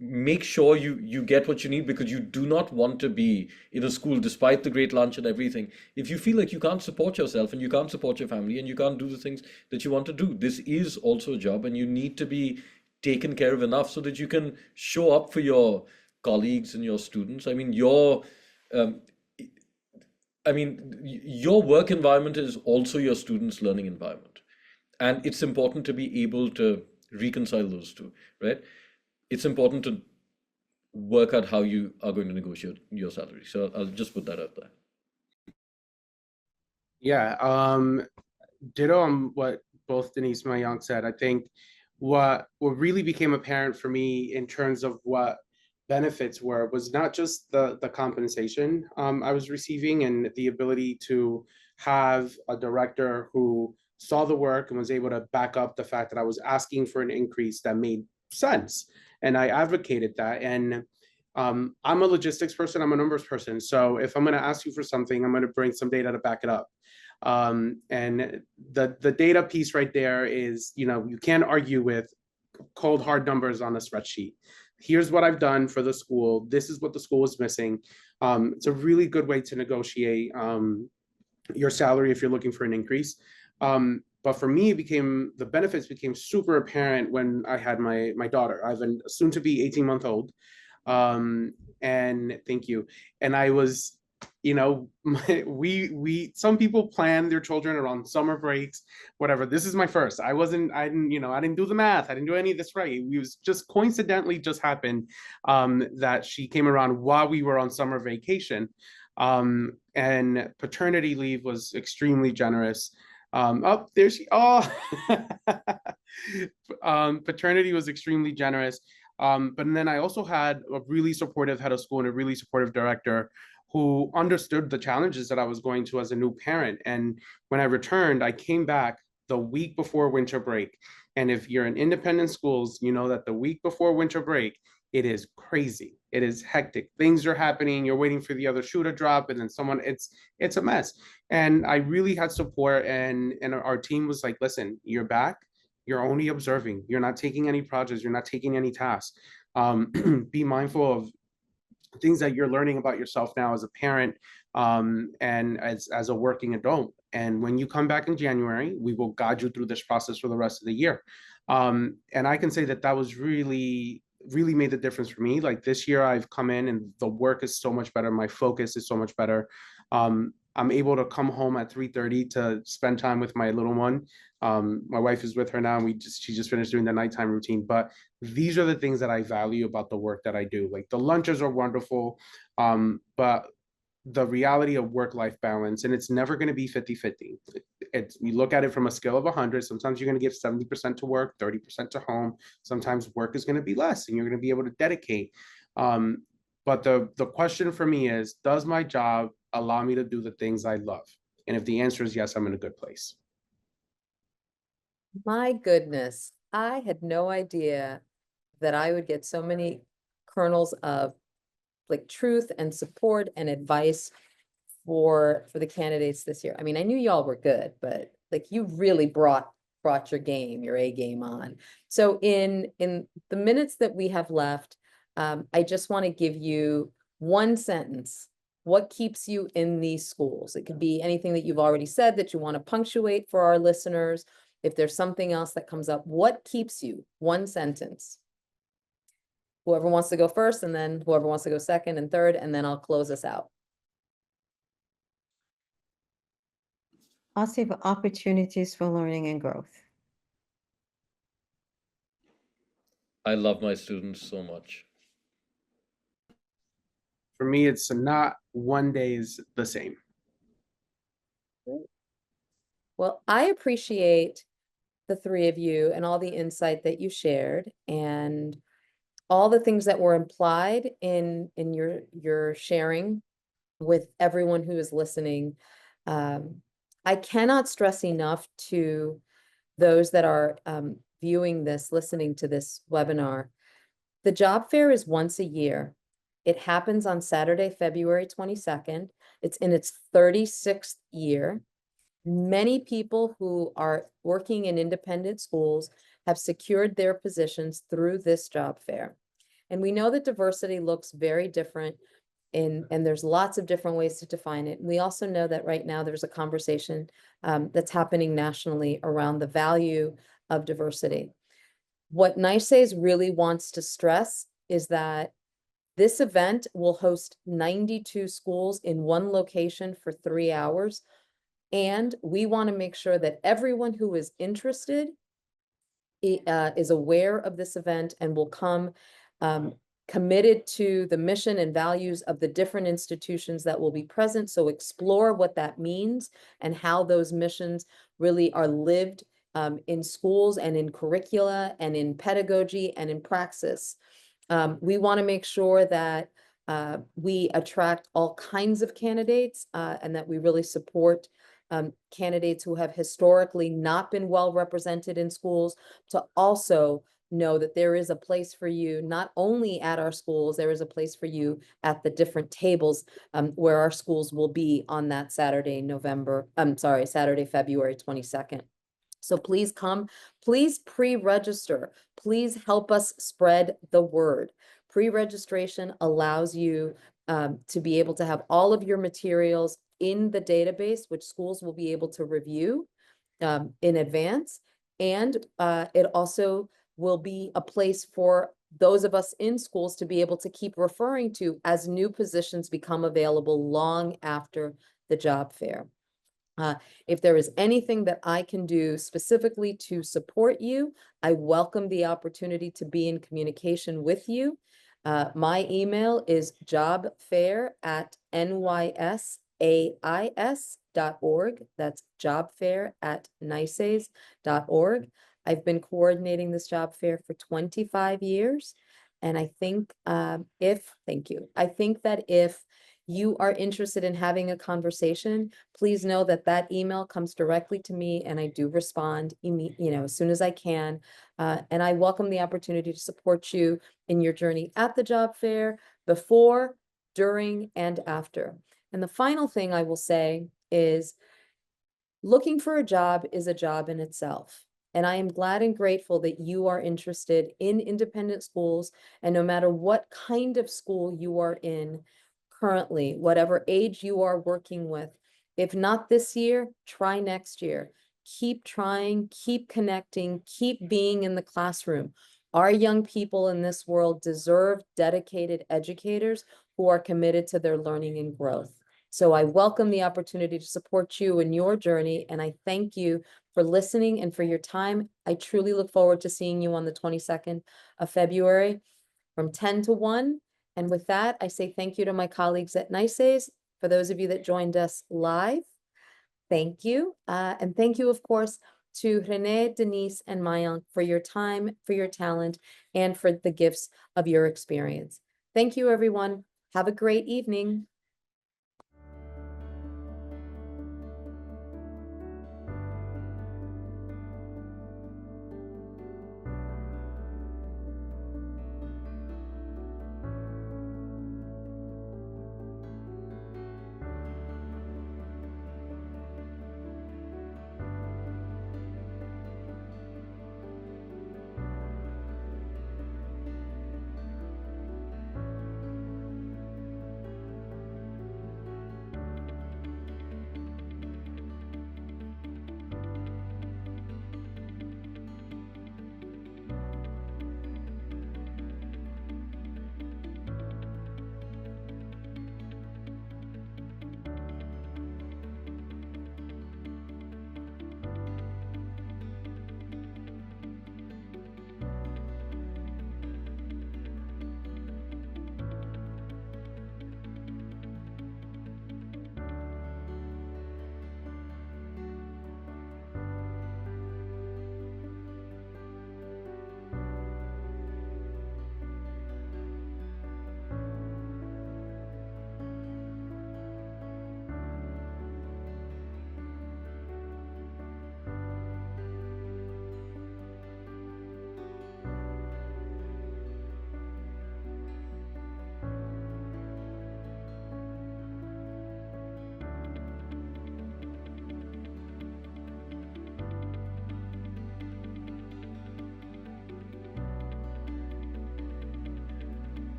Make sure you get what you need, because you do not want to be in a school, despite the great lunch and everything, if you feel like you can't support yourself and you can't support your family and you can't do the things that you want to do. This is also a job, and you need to be taken care of enough so that you can show up for your colleagues and your students. Um, your work environment is also your students' learning environment. And it's important to be able to reconcile those two, right? It's important to work out how you are going to negotiate your salary. So I'll just put that out there. Yeah, ditto on what both Denise and Mayank said. I think what really became apparent for me in terms of what benefits were was not just the compensation I was receiving and the ability to have a director who saw the work and was able to back up the fact that I was asking for an increase that made sense. And I advocated that. And I'm a logistics person, I'm a numbers person. So if I'm going to ask you for something, I'm going to bring some data to back it up. And the data piece right there is, you can't argue with cold hard numbers on a spreadsheet. Here's what I've done for the school. This is what the school is missing. It's a really good way to negotiate your salary if you're looking for an increase. But for me, the benefits became super apparent when I had my daughter. I have a soon to be 18-month-old. And thank you. And I was, some people plan their children around summer breaks, whatever. This is my first. I didn't do the math. I didn't do any of this right. It was just coincidentally just happened that she came around while we were on summer vacation. And paternity leave was extremely generous. There she, oh, paternity was extremely generous. But then I also had a really supportive head of school and a really supportive director who understood the challenges that I was going to as a new parent. And when I returned, I came back the week before winter break. And if you're in independent schools, you know that the week before winter break, it is crazy. It is hectic. Things are happening. You're waiting for the other shoe to drop, and then it's a mess. And I really had support, and our team was like, listen, you're back. You're only observing. You're not taking any projects. You're not taking any tasks. Be mindful of things that you're learning about yourself now as a parent and as a working adult. And when you come back in January, we will guide you through this process for the rest of the year. And I can say that was really made the difference for me. Like this year I've come in and the work is so much better. My focus is so much better. I'm able to come home at 3:30 to spend time with my little one. My wife is with her now, and she just finished doing the nighttime routine. But these are the things that I value about the work that I do. Like the lunches are wonderful, but the reality of work-life balance, and it's never going to be 50-50. We look at it from a scale of 100. Sometimes you're going to give 70% to work, 30% to home. Sometimes work is going to be less, and you're going to be able to dedicate. But the question for me is, does my job allow me to do the things I love? And if the answer is yes, I'm in a good place. My goodness, I had no idea that I would get so many kernels of like truth and support and advice for the candidates this year. I mean, I knew y'all were good, but like you really brought your A game on. So in the minutes that we have left, I just want to give you One sentence. What keeps you in these schools? It could be anything that you've already said that you want to punctuate for our listeners. If there's something else that comes up, what keeps you? One sentence. Whoever wants to go first, and then whoever wants to go second and third, and then I'll close us out. I'll say for opportunities for learning and growth. I love my students so much. For me, it's not one day is the same. Well, I appreciate the three of you and all the insight that you shared and all the things that were implied in your sharing with everyone who is listening. I cannot stress enough to those that are viewing this, listening to this webinar. The job fair is once a year. It happens on Saturday, February 22nd. It's in its 36th year. Many people who are working in independent schools have secured their positions through this job fair. And we know that diversity looks very different and there's lots of different ways to define it. We also know that right now there's a conversation that's happening nationally around the value of diversity. What NYSAIS really wants to stress is that this event will host 92 schools in one location for 3 hours. And we want to make sure that everyone who is interested is aware of this event and will come committed to the mission and values of the different institutions that will be present. So explore what that means and how those missions really are lived in schools and in curricula and in pedagogy and in praxis. We want to make sure that we attract all kinds of candidates and that we really support candidates who have historically not been well represented in schools, to also know that there is a place for you, not only at our schools, there is a place for you at the different tables where our schools will be on that Saturday, February 22nd. So please come, please pre-register, please help us spread the word. Pre-registration allows you to be able to have all of your materials in the database, which schools will be able to review in advance. And it also will be a place for those of us in schools to be able to keep referring to as new positions become available long after the job fair. If there is anything that I can do specifically to support you, I welcome the opportunity to be in communication with you. My email is jobfair@nysais.org. That's jobfair@nysais.org. I've been coordinating this job fair for 25 years. And I think thank you. I think that if you are interested in having a conversation, please know that that email comes directly to me and I do respond, as soon as I can. And I welcome the opportunity to support you in your journey at the job fair, before, during, and after. And the final thing I will say is, looking for a job is a job in itself. And I am glad and grateful that you are interested in independent schools. And no matter what kind of school you are in currently, whatever age you are working with, if not this year, try next year. Keep trying, keep connecting, keep being in the classroom. Our young people in this world deserve dedicated educators who are committed to their learning and growth. So I welcome the opportunity to support you in your journey, and I thank you for listening and for your time. I truly look forward to seeing you on the 22nd of February from 10 to 1. And with that, I say thank you to my colleagues at NYSAIS. For those of you that joined us live, thank you. And thank you, of course, to Renee, Denise, and Mayank for your time, for your talent, and for the gifts of your experience. Thank you, everyone. Have a great evening.